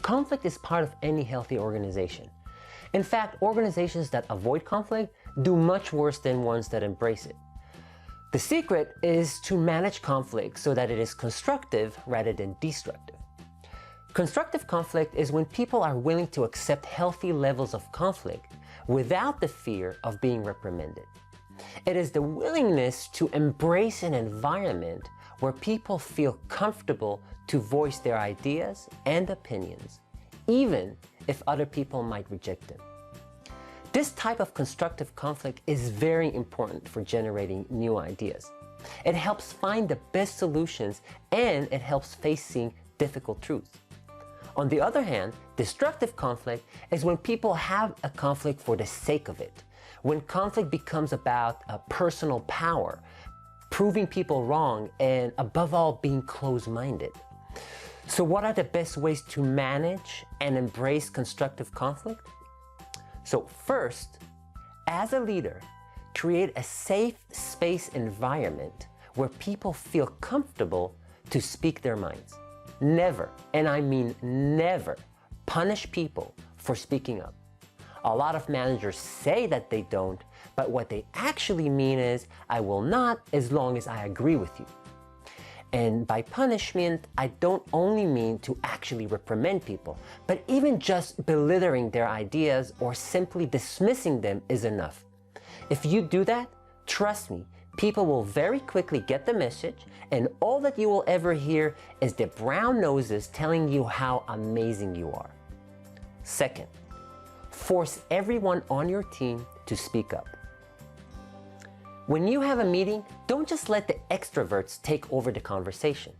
Conflict is part of any healthy organization. In fact, organizations that avoid conflict do much worse than ones that embrace it. The secret is to manage conflict so that it is constructive rather than destructive. Constructive conflict is when people are willing to accept healthy levels of conflict without the fear of being reprimanded. It is the willingness to embrace an environment where people feel comfortable to voice their ideas and opinions, even if other people might reject them. This type of constructive conflict is very important for generating new ideas. It helps find the best solutions and it helps facing difficult truths. On the other hand, destructive conflict is when people have a conflict for the sake of it. When conflict becomes about personal power, proving people wrong, and above all, being closed-minded. So what are the best ways to manage and embrace constructive conflict? So first, as a leader, create a safe space environment where people feel comfortable to speak their minds. Never, and I mean never, punish people for speaking up. A lot of managers say that they don't, but what they actually mean is, I will not as long as I agree with you. And by punishment, I don't only mean to actually reprimand people, but even just belittling their ideas or simply dismissing them is enough. If you do that, trust me, people will very quickly get the message, and all that you will ever hear is the brown noses telling you how amazing you are. Second, force everyone on your team to speak up. When you have a meeting, don't just let the extroverts take over the conversation.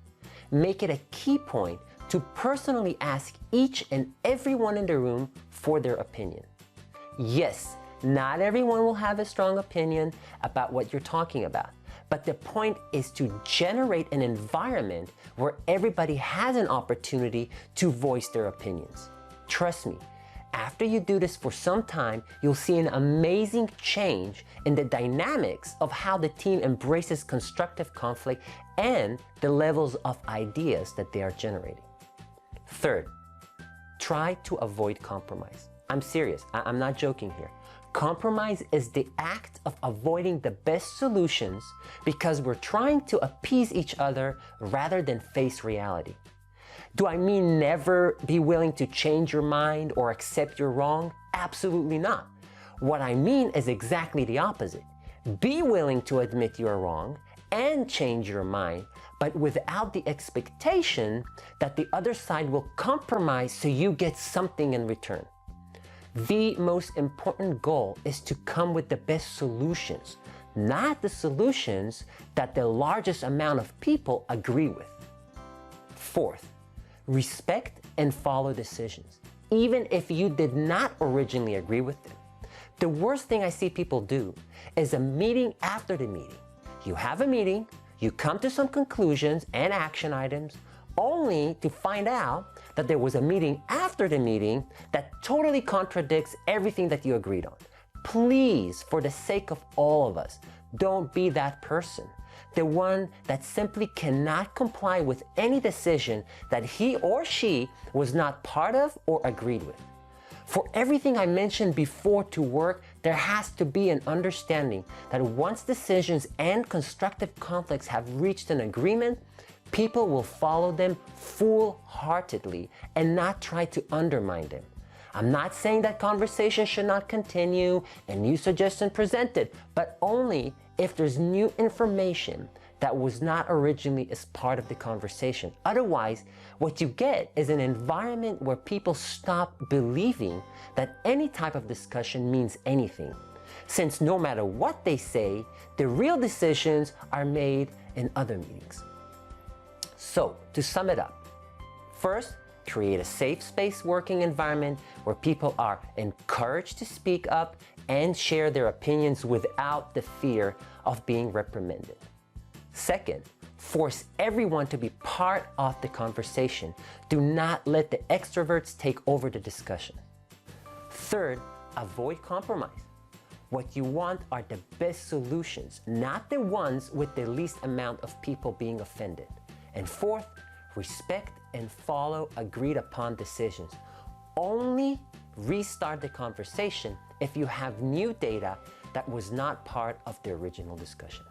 Make it a key point to personally ask each and everyone in the room for their opinion. Yes, not everyone will have a strong opinion about what you're talking about, but the point is to generate an environment where everybody has an opportunity to voice their opinions. Trust me, after you do this for some time, you'll see an amazing change in the dynamics of how the team embraces constructive conflict and the levels of ideas that they are generating. Third, try to avoid compromise. I'm serious, I'm not joking here. Compromise is the act of avoiding the best solutions because we're trying to appease each other rather than face reality. Do I mean never be willing to change your mind or accept you're wrong? Absolutely not. What I mean is exactly the opposite. Be willing to admit you're wrong and change your mind, but without the expectation that the other side will compromise so you get something in return. The most important goal is to come with the best solutions, not the solutions that the largest amount of people agree with. Fourth, respect and follow decisions, even if you did not originally agree with them. The worst thing I see people do is a meeting after the meeting. You have a meeting, you come to some conclusions and action items, only to find out that there was a meeting after the meeting that totally contradicts everything that you agreed on. Please, for the sake of all of us, don't be that person. The one that simply cannot comply with any decision that he or she was not part of or agreed with. For everything I mentioned before to work, there has to be an understanding that once decisions and constructive conflicts have reached an agreement, people will follow them full-heartedly and not try to undermine them. I'm not saying that conversation should not continue and new suggestions presented, but only if there's new information that was not originally as part of the conversation. Otherwise, what you get is an environment where people stop believing that any type of discussion means anything, since no matter what they say, the real decisions are made in other meetings. So, to sum it up, first, create a safe space working environment where people are encouraged to speak up and share their opinions without the fear of being reprimanded. Second, force everyone to be part of the conversation. Do not let the extroverts take over the discussion. Third, avoid compromise. What you want are the best solutions, not the ones with the least amount of people being offended. And fourth, respect and follow agreed upon decisions. Only restart the conversation if you have new data that was not part of the original discussion.